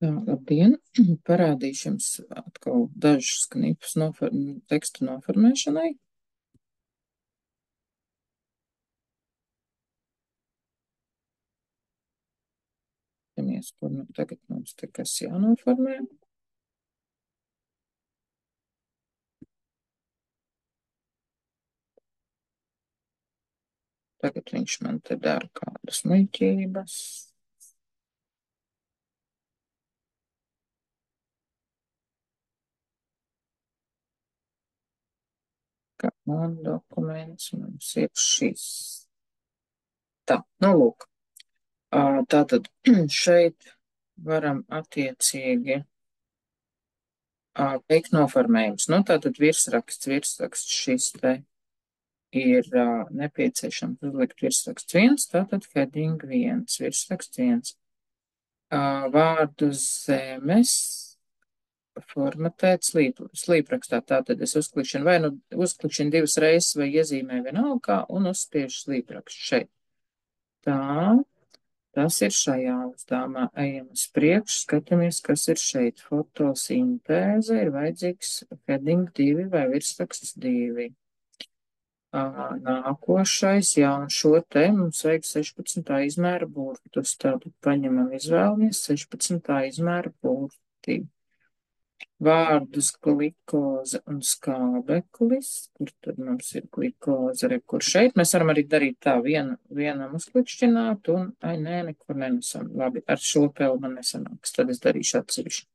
Tā, labdien! Parādīšu jums atkal dažus knipus tekstu noformēšanai. Skatāmies, kur nu tagad mums te kas jānoformē. Tagad viņš man te dara kādas muļķības. Kā man dokuments mums ir šis. Tā, nu lūk. Tātad šeit varam attiecīgi veikt noformējumus. Nu, tātad virsraksts šis te ir nepieciešams uzlikt virsraksts 1, tātad heading 1, virsraksts 1. Vārdu zemes formatēt slīprakstā. Tātad es uzklikšanu vai nu uzklikšanu 2 reizes vai iezīmē vienalga un uzspiežu slīprakstu šeit. Tā, tas ir šajā uzdevumā. Ejam uz priekšu, skatāmies, kas ir šeit. Fotosintēze ir vajadzīgs heading 2 vai virsraksts 2. Nākošais, jā, un šo te mums vajag 16. izmēra burtus. Tātad paņemam, izvēlamies 16. izmēra burti. Vārdus glikoze un skābeklis. Kur tad mums ir glikoze? Kur šeit? Mēs varam arī darīt tā vienam uzklikšķināt un, nē, nekur nenesam. Labi, ar šo peli man nesanāks. Tad es darīšu atsevišķi.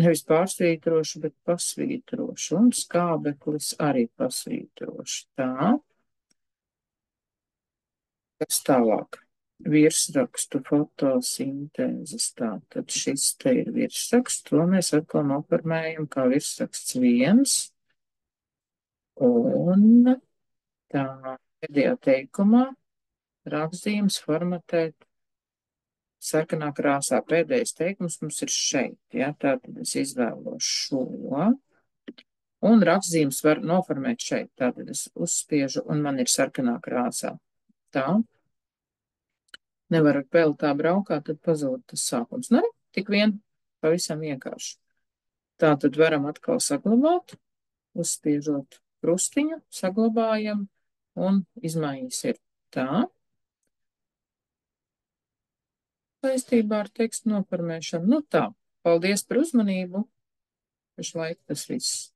Nevis pārsvītrošu, bet pasvītrošu. Un skābeklis arī pasvītrošu. Tā. Kas tālāk? Virsrakstu fotosintēzes. Tātad šis te ir virsraksts. To mēs atkal noformējam kā virsraksts 1. Un tā pēdējā teikumā rakstījums formatēt sarkanā krāsā. Pēdējais teikums mums ir šeit. Ja? Tātad es izvēlos šo. Un rakstījums var noformēt šeit. Tātad es uzspiežu un man ir sarkanā krāsā. Tā. Nevar ar peli tā braukāt, tad pazūd tas sākums. Ne, tik vien pavisam vienkārši. Tātad varam atkal saglabāt, uzspiežot krustiņu, saglabājam un izmaiņas ir tā. Saistībā ar tekstu noformēšanu. Nu tā, paldies par uzmanību. Pašlaik tas viss.